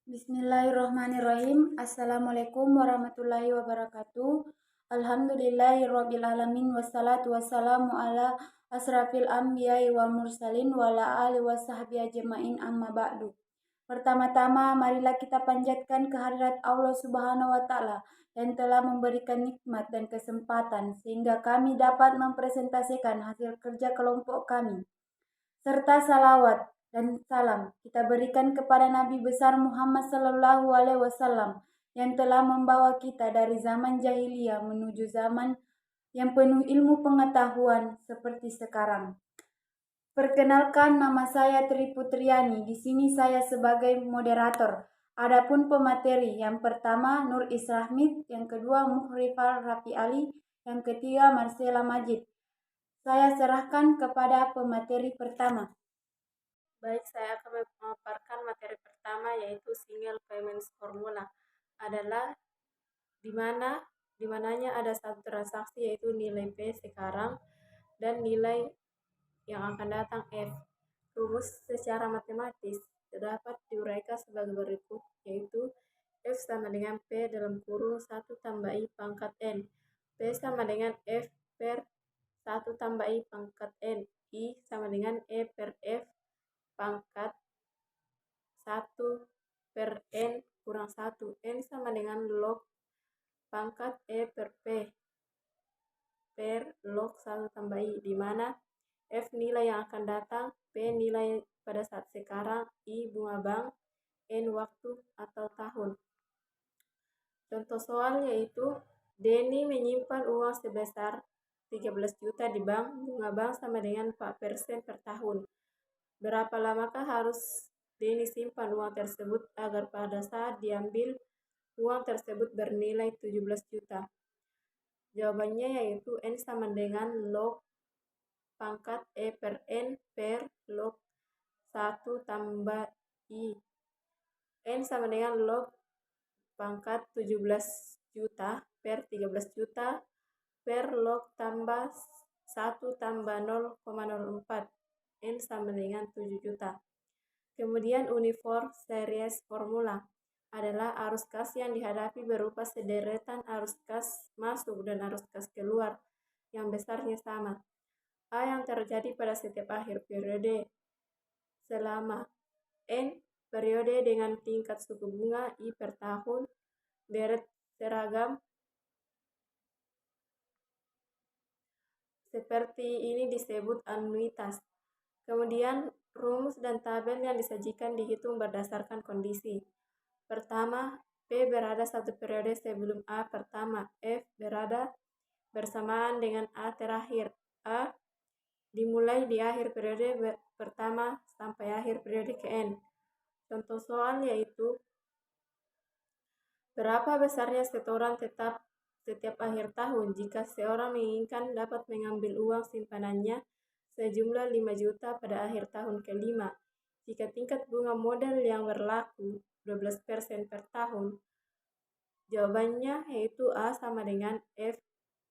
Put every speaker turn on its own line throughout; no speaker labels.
Bismillahirrahmanirrahim. Assalamualaikum warahmatullahi wabarakatuh. Alhamdulillahirabbil alamin wassalatu wassalamu ala asrafil anbiya'i wa mursalin wa ala alihi washabbihi ajmain amma ba'du. Pertama-tama marilah kita panjatkan kehadirat Allah Subhanahu wa taala yang telah memberikan nikmat dan kesempatan sehingga kami dapat mempresentasikan hasil kerja kelompok kami, serta salawat dan salam kita berikan kepada Nabi besar Muhammad Sallallahu Alaihi Wasallam yang telah membawa kita dari zaman jahiliyah menuju zaman yang penuh ilmu pengetahuan seperti sekarang. Perkenalkan, nama saya Tri Putriani. Di sini saya sebagai moderator. Adapun pemateri, yang pertama Nur Israhmid, yang kedua Muhrifal Rafi Ali, yang ketiga Marcella Majid. Saya serahkan kepada pemateri pertama.
Baik, saya akan memaparkan materi pertama, yaitu single payments formula. Adalah dimananya ada satu transaksi, yaitu nilai P sekarang dan nilai yang akan datang F. Rumus secara matematis dapat diuraikan sebagai berikut, yaitu F sama dengan P dalam kurung 1 tambah I pangkat N. P sama dengan F per 1 tambah I pangkat N. I sama dengan E per F pangkat 1 per N kurang 1. N sama dengan log pangkat E per P per log 1 tambah I, di mana F nilai yang akan datang, P nilai pada saat sekarang, I bunga bank, N waktu atau tahun. Contoh soal yaitu Denny menyimpan uang sebesar 13 juta di bank, bunga bank sama dengan 4% per tahun. Berapa lamakah harus Denny simpan uang tersebut agar pada saat diambil uang tersebut bernilai 17 juta? Jawabannya yaitu N sama dengan log pangkat E per N per log 1 tambah I. N sama dengan log pangkat 17 juta per 13 juta per log tambah 1 tambah 0,04. N sama dengan 7 juta. Kemudian uniform series formula adalah arus kas yang dihadapi berupa sederetan arus kas masuk dan arus kas keluar yang besarnya sama. A yang terjadi pada setiap akhir periode selama N periode dengan tingkat suku bunga I per tahun deret seragam seperti ini disebut anuitas. Kemudian rumus dan tabel yang disajikan dihitung berdasarkan kondisi. Pertama, P berada satu periode sebelum A pertama, F berada bersamaan dengan A terakhir. A dimulai di akhir periode pertama sampai akhir periode ke N. Contoh soal yaitu berapa besarnya setoran tetap setiap akhir tahun jika seorang menginginkan dapat mengambil uang simpanannya sejumlah 5 juta pada akhir tahun kelima. Jika tingkat bunga modal yang berlaku 12% per tahun, jawabannya yaitu A sama dengan F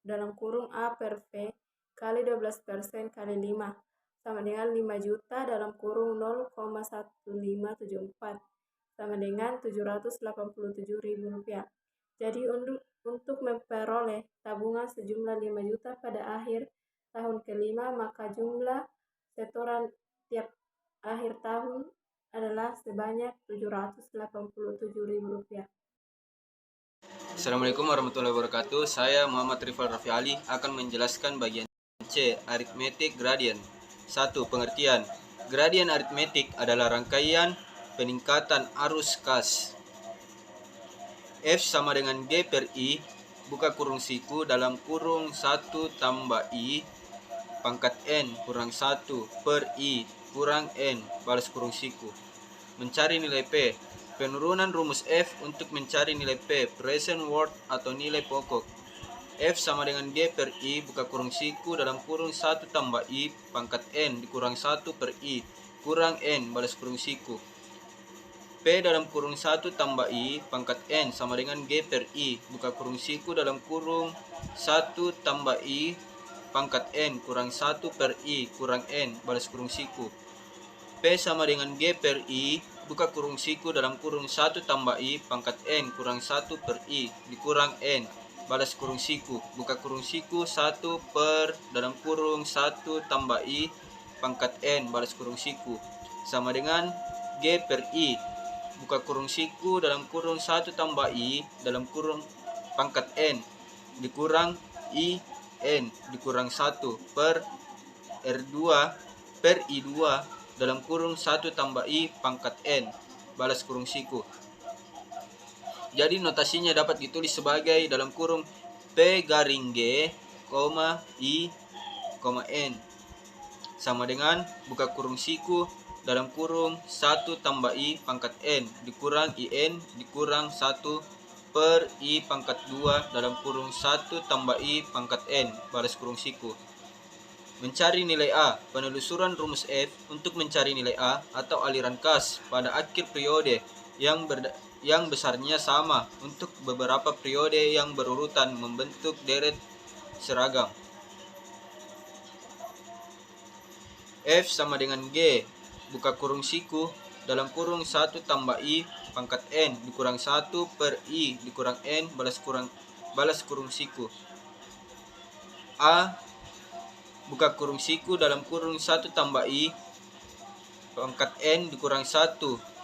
dalam kurung A per V kali 12% kali 5 sama dengan 5 juta dalam kurung 0,1574 sama dengan Rp787.000. Jadi untuk memperoleh tabungan sejumlah 5 juta pada akhir tahun kelima, maka jumlah setoran tiap akhir tahun adalah sebanyak Rp787.000.
Assalamualaikum warahmatullahi wabarakatuh. Saya Muhammad Rifal Rafi Ali akan menjelaskan bagian C, aritmetik gradien. 1. Pengertian. Gradien aritmetik adalah rangkaian peningkatan arus kas. F sama dengan G per I, buka kurung siku dalam kurung 1 tambah I pangkat N kurang 1 per I kurang N balas kurung siku. Mencari nilai P. Penurunan rumus F untuk mencari nilai P, present worth atau nilai pokok. F sama dengan G per I buka kurung siku dalam kurung 1 tambah I pangkat N dikurang 1 per I kurang N balas kurung siku. P dalam kurung 1 tambah I pangkat N sama dengan G per I buka kurung siku dalam kurung 1 tambah I pangkat N kurang 1 per I kurang N balas kurung siku. P sama dengan G per I buka kurung siku dalam kurung 1 tambah I pangkat N kurang 1 per I dikurang N balas kurung siku, buka kurung siku 1 per dalam kurung 1 tambah I pangkat N balas kurung siku sama dengan G per I, buka kurung siku dalam kurung 1 tambah I dalam kurung pangkat N dikurang I N dikurang 1 per R2 per I2 dalam kurung 1 tambah I pangkat N balas kurung siku. Jadi notasinya dapat ditulis sebagai dalam kurung P garing G, I, N sama dengan buka kurung siku dalam kurung 1 tambah I pangkat N dikurang IN dikurang 1 per I pangkat 2 dalam kurung 1 tambah I pangkat N balas kurung siku. Mencari nilai A. Penelusuran rumus F untuk mencari nilai A atau aliran kas pada akhir periode yang besarnya sama untuk beberapa periode yang berurutan membentuk deret seragam. F sama dengan G, buka kurung siku dalam kurung 1 tambah I pangkat N dikurang 1 per I dikurang N balas kurung siku. A, buka kurung siku dalam kurung 1 tambah I pangkat N dikurang 1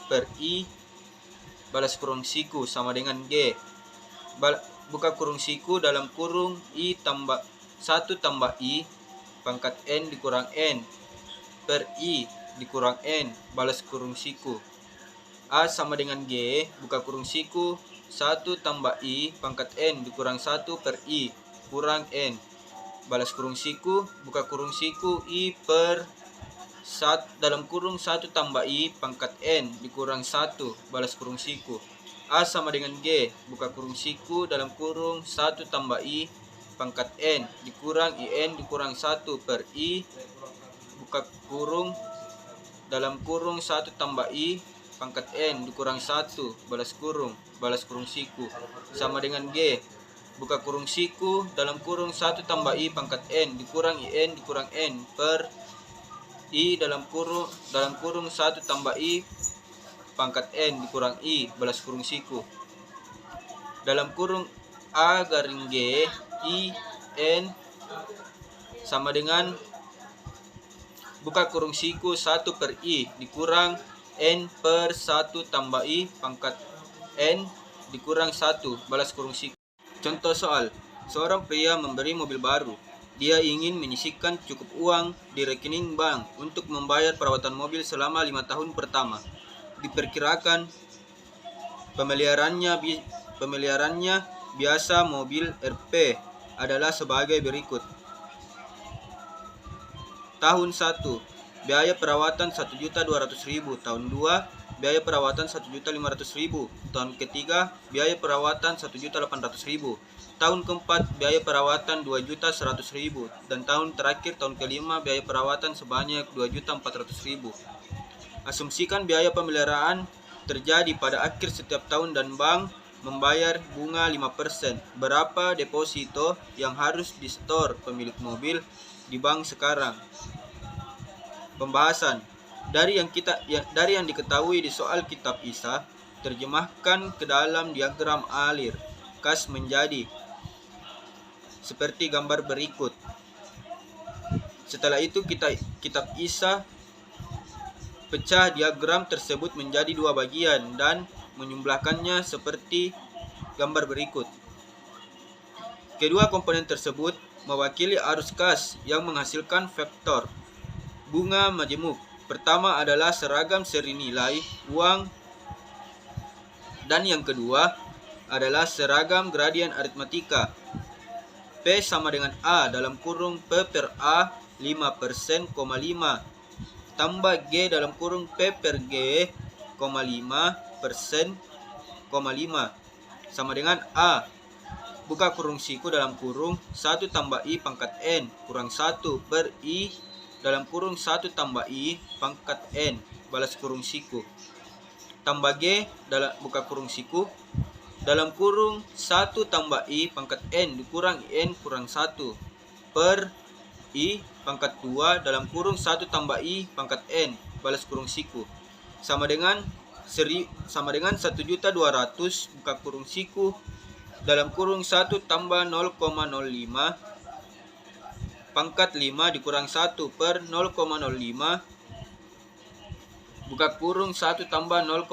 per I balas kurung siku sama dengan G, buka kurung siku dalam kurung I tambah 1 tambah I pangkat N dikurang N per I dikurang N balas kurung siku. A sama dengan G, buka kurung siku 1 tambah I pangkat N dikurang 1 per I kurang N balas kurung siku, buka kurung siku I per dalam kurung 1 tambah I pangkat N dikurang 1 balas kurung siku. A sama dengan G, buka kurung siku dalam kurung 1 tambah I pangkat N dikurang IN dikurang 1 per I buka kurung dalam kurung 1 tambah I pangkat N dikurang 1 balas kurung siku sama dengan G, buka kurung siku dalam kurung 1 tambah I pangkat N dikurang IN dikurang N per I dalam kurung 1 tambah I pangkat N dikurang I balas kurung siku. Dalam kurung A garing G I N sama dengan buka kurung siku 1 per I dikurang N per 1 tambah I pangkat N dikurang 1 balas kurung siku. Contoh soal, seorang pria memberi mobil baru. Dia ingin menyisihkan cukup uang di rekening bank untuk membayar perawatan mobil selama 5 tahun pertama. Diperkirakan pemeliharannya biasa mobil RP adalah sebagai berikut. Tahun 1, biaya perawatan 1.200.000. Tahun 2, biaya perawatan 1.500.000. Tahun ketiga, biaya perawatan 1.800.000. Tahun keempat, biaya perawatan 2.100.000. Dan tahun terakhir, tahun kelima, biaya perawatan sebanyak 2.400.000. Asumsikan biaya pemeliharaan terjadi pada akhir setiap tahun dan bank membayar bunga 5%. Berapa deposito yang harus disetor pemilik mobil di bank sekarang? Pembahasan. Dari yang diketahui di soal kitab ISA, terjemahkan ke dalam diagram alir kas menjadi seperti gambar berikut. Setelah itu kitab ISA pecah diagram tersebut menjadi 2 bagian dan menjumlahkannya seperti gambar berikut. Kedua komponen tersebut mewakili arus kas yang menghasilkan vektor bunga majemuk. Pertama adalah seragam seri nilai uang dan yang kedua adalah seragam gradien aritmatika. P sama dengan A dalam kurung P per A 5%, 5 tambah G dalam kurung P per G, 5%, 5 sama dengan A, buka kurung siku dalam kurung 1 tambah I pangkat N kurang 1 per I dalam kurung 1 tambah I pangkat N balas kurung siku tambah G dalam buka kurung siku dalam kurung 1 tambah I pangkat N dikurang IN kurang 1 per I pangkat 2 dalam kurung 1 tambah I pangkat N balas kurung siku sama dengan sama dengan 1.200 buka kurung siku dalam kurung 1 tambah 0,05 pangkat 5 dikurang 1 per 0,05 buka kurung 1 tambah 0,05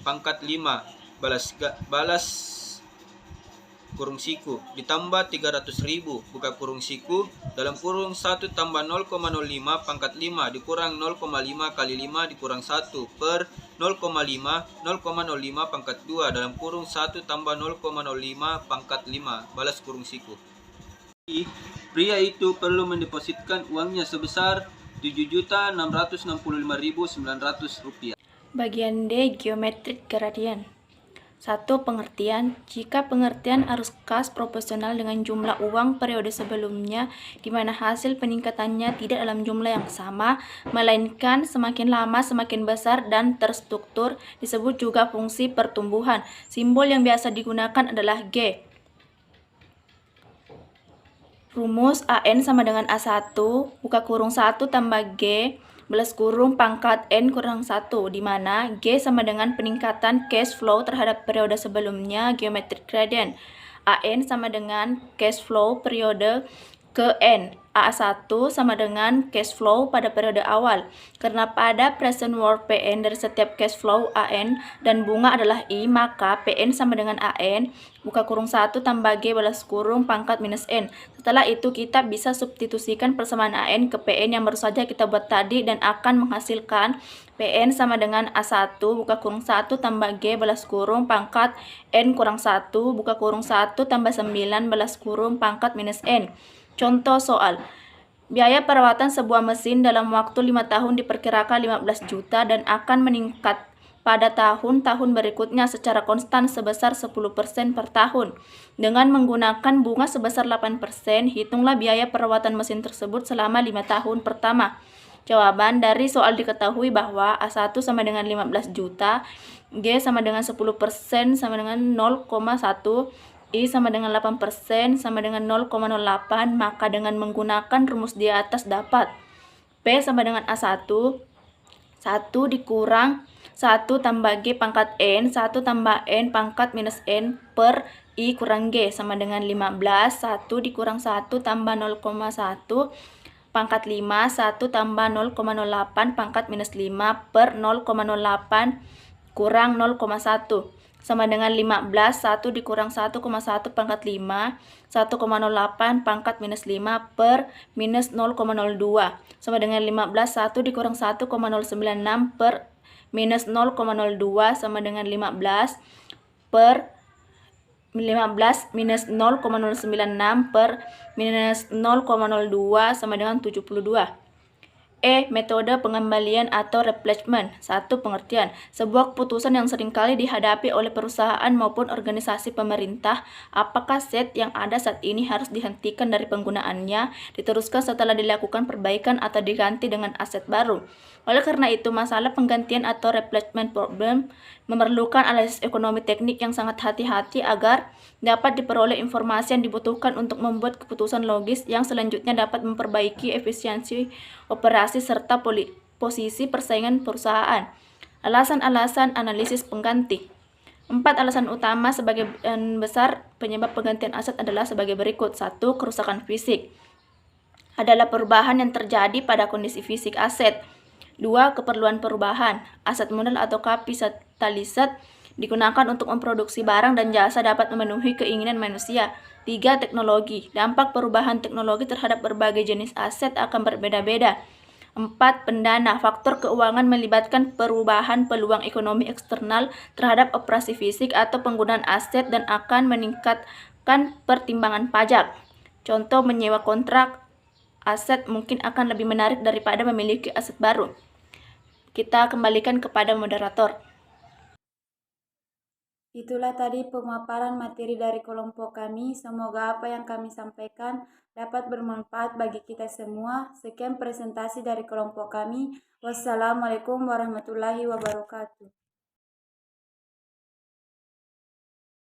pangkat 5 balas kurung siku ditambah 300.000 buka kurung siku dalam kurung 1 tambah 0,05 pangkat 5 dikurang 0,5 kali 5 dikurang 1 per 0,05 pangkat 2 dalam kurung 1 tambah 0,05 pangkat 5 balas kurung siku. Pria itu perlu mendepositkan uangnya sebesar Rp7.665.900.
Bagian D, geometric gradient. 1. Pengertian. Jika pengertian arus kas proporsional dengan jumlah uang periode sebelumnya, di mana hasil peningkatannya tidak dalam jumlah yang sama, melainkan semakin lama semakin besar dan terstruktur, disebut juga fungsi pertumbuhan. Simbol yang biasa digunakan adalah G. Rumus AN sama dengan A1, buka kurung 1 tambah G, belas kurung pangkat N kurang 1, di mana G sama dengan peningkatan cash flow terhadap periode sebelumnya, geometric gradient. AN sama dengan cash flow periode ke N. A1 sama dengan cash flow pada periode awal. Karena pada present worth PN dari setiap cash flow AN dan bunga adalah I, maka PN sama dengan AN, buka kurung 1 tambah G balas kurung pangkat minus N. Setelah itu kita bisa substitusikan persamaan AN ke PN yang baru saja kita buat tadi dan akan menghasilkan PN sama dengan A1 buka kurung 1 tambah G balas kurung pangkat N kurang 1 buka kurung 1 tambah 9 balas kurung pangkat minus N. Contoh soal. Biaya perawatan sebuah mesin dalam waktu 5 tahun diperkirakan 15 juta dan akan meningkat pada tahun-tahun berikutnya secara konstan sebesar 10% per tahun. Dengan menggunakan bunga sebesar 8%, hitunglah biaya perawatan mesin tersebut selama 5 tahun pertama. Jawaban dari soal diketahui bahwa A1 sama dengan 15 juta, G sama dengan 10% sama dengan 0,1, I sama dengan 8% sama dengan 0,08, maka dengan menggunakan rumus di atas dapat P sama dengan A1, 1 dikurang 1 tambah G pangkat N, 1 tambah N pangkat minus N per I kurang G sama dengan 15, 1 dikurang 1 tambah 0,1 pangkat 5, 1 tambah 0,08 pangkat minus 5 per 0,08 kurang 0,1 sama dengan 15, 1 dikurang 1,1 pangkat 5, 1,08 pangkat minus 5 per minus 0,02 sama dengan 15, 1 dikurang 1,096 per minus 0,02 sama dengan 15 per 15 minus 0,096 per minus 0,02 sama dengan 72. E. Metode pengembalian atau replacement. 1. Pengertian. Sebuah keputusan yang seringkali dihadapi oleh perusahaan maupun organisasi pemerintah. Apakah aset yang ada saat ini harus dihentikan dari penggunaannya, diteruskan setelah dilakukan perbaikan atau diganti dengan aset baru. Oleh karena itu, masalah penggantian atau replacement problem memerlukan analisis ekonomi teknik yang sangat hati-hati agar dapat diperoleh informasi yang dibutuhkan untuk membuat keputusan logis yang selanjutnya dapat memperbaiki efisiensi operasi serta posisi persaingan perusahaan. Alasan-alasan analisis pengganti. 4 alasan utama sebagian besar penyebab penggantian aset adalah sebagai berikut. 1. Kerusakan fisik adalah perubahan yang terjadi pada kondisi fisik aset. 2. Keperluan perubahan. Aset modal atau kapitaliset digunakan untuk memproduksi barang dan jasa dapat memenuhi keinginan manusia. 3. Teknologi. Dampak perubahan teknologi terhadap berbagai jenis aset akan berbeda-beda. 4. Pendana. Faktor keuangan melibatkan perubahan peluang ekonomi eksternal terhadap operasi fisik atau penggunaan aset dan akan meningkatkan pertimbangan pajak. Contoh, menyewa kontrak aset mungkin akan lebih menarik daripada memiliki aset baru. Kita kembalikan kepada moderator.
Itulah tadi pemaparan materi dari kelompok kami. Semoga apa yang kami sampaikan dapat bermanfaat bagi kita semua. Sekian presentasi dari kelompok kami. Wassalamualaikum warahmatullahi wabarakatuh.